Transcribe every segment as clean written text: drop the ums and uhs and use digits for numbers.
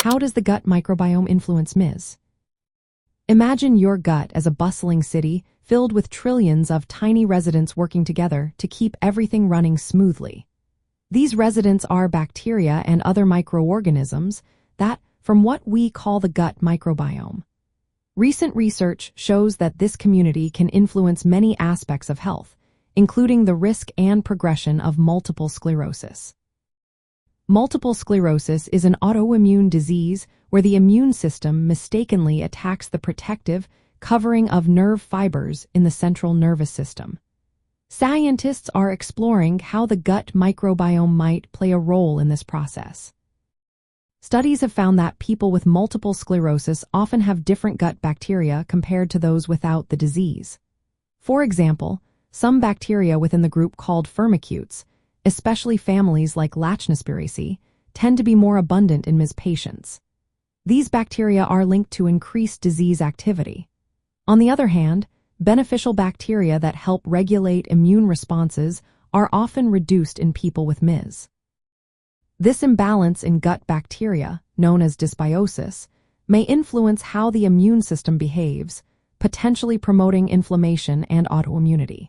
How does the gut microbiome influence MIS? Imagine your gut as a bustling city filled with trillions of tiny residents working together to keep everything running smoothly. These residents are bacteria and other microorganisms that form what we call the gut microbiome. Recent research shows that this community can influence many aspects of health, including the risk and progression of multiple sclerosis. Multiple sclerosis is an autoimmune disease where the immune system mistakenly attacks the protective covering of nerve fibers in the central nervous system. Scientists are exploring how the gut microbiome might play a role in this process. Studies have found that people with multiple sclerosis often have different gut bacteria compared to those without the disease. For example, some bacteria within the group called firmicutes, especially families like Lachniospiraceae, tend to be more abundant in MIS patients. These bacteria are linked to increased disease activity. On the other hand, beneficial bacteria that help regulate immune responses are often reduced in people with MIS. This imbalance in gut bacteria, known as dysbiosis, may influence how the immune system behaves, potentially promoting inflammation and autoimmunity.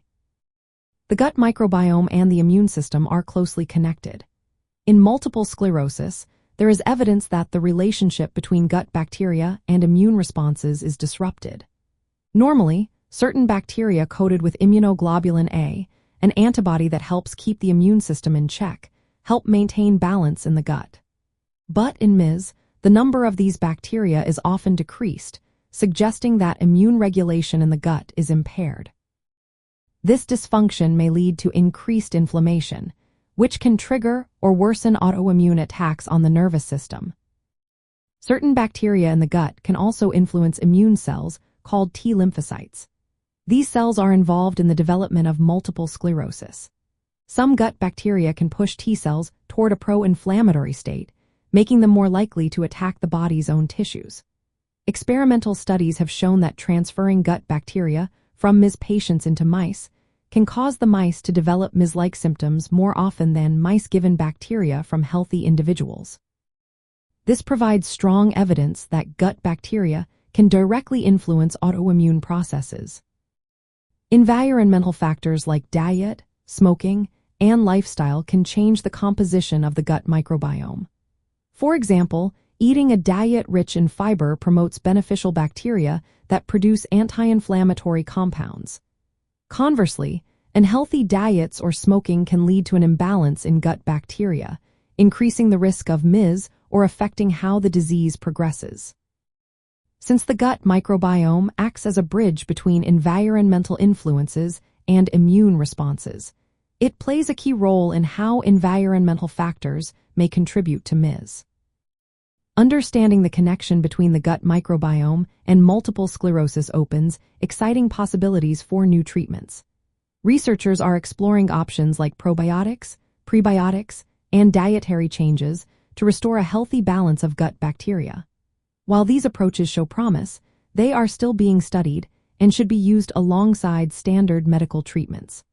The gut microbiome and the immune system are closely connected. In multiple sclerosis, there is evidence that the relationship between gut bacteria and immune responses is disrupted. Normally, certain bacteria coated with immunoglobulin A, an antibody that helps keep the immune system in check, help maintain balance in the gut. But in MIS, the number of these bacteria is often decreased, suggesting that immune regulation in the gut is impaired. This dysfunction may lead to increased inflammation, which can trigger or worsen autoimmune attacks on the nervous system. Certain bacteria in the gut can also influence immune cells called T lymphocytes. These cells are involved in the development of multiple sclerosis. Some gut bacteria can push T cells toward a pro-inflammatory state, making them more likely to attack the body's own tissues. Experimental studies have shown that transferring gut bacteria from MIS patients into mice can cause the mice to develop MIS-like symptoms more often than mice given bacteria from healthy individuals. This provides strong evidence that gut bacteria can directly influence autoimmune processes. Environmental factors like diet, smoking, and lifestyle can change the composition of the gut microbiome. For example, eating a diet rich in fiber promotes beneficial bacteria that produce anti-inflammatory compounds. Conversely, unhealthy diets or smoking can lead to an imbalance in gut bacteria, increasing the risk of MIS or affecting how the disease progresses. Since the gut microbiome acts as a bridge between environmental influences and immune responses, it plays a key role in how environmental factors may contribute to MIS. Understanding the connection between the gut microbiome and multiple sclerosis opens exciting possibilities for new treatments. Researchers are exploring options like probiotics, prebiotics, and dietary changes to restore a healthy balance of gut bacteria. While these approaches show promise, they are still being studied and should be used alongside standard medical treatments.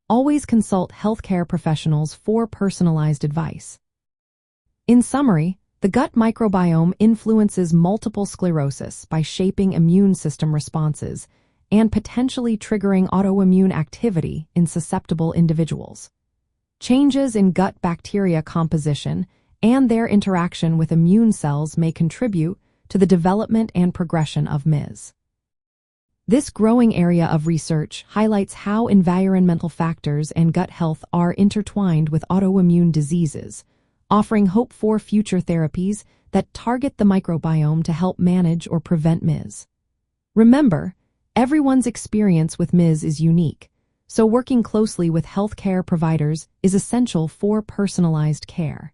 Always consult healthcare professionals for personalized advice. In summary, the gut microbiome influences multiple sclerosis by shaping immune system responses and potentially triggering autoimmune activity in susceptible individuals. Changes in gut bacteria composition and their interaction with immune cells may contribute to the development and progression of MIS. This growing area of research highlights how environmental factors and gut health are intertwined with autoimmune diseases, offering hope for future therapies that target the microbiome to help manage or prevent MIS. Remember, everyone's experience with MIS is unique, so working closely with healthcare providers is essential for personalized care.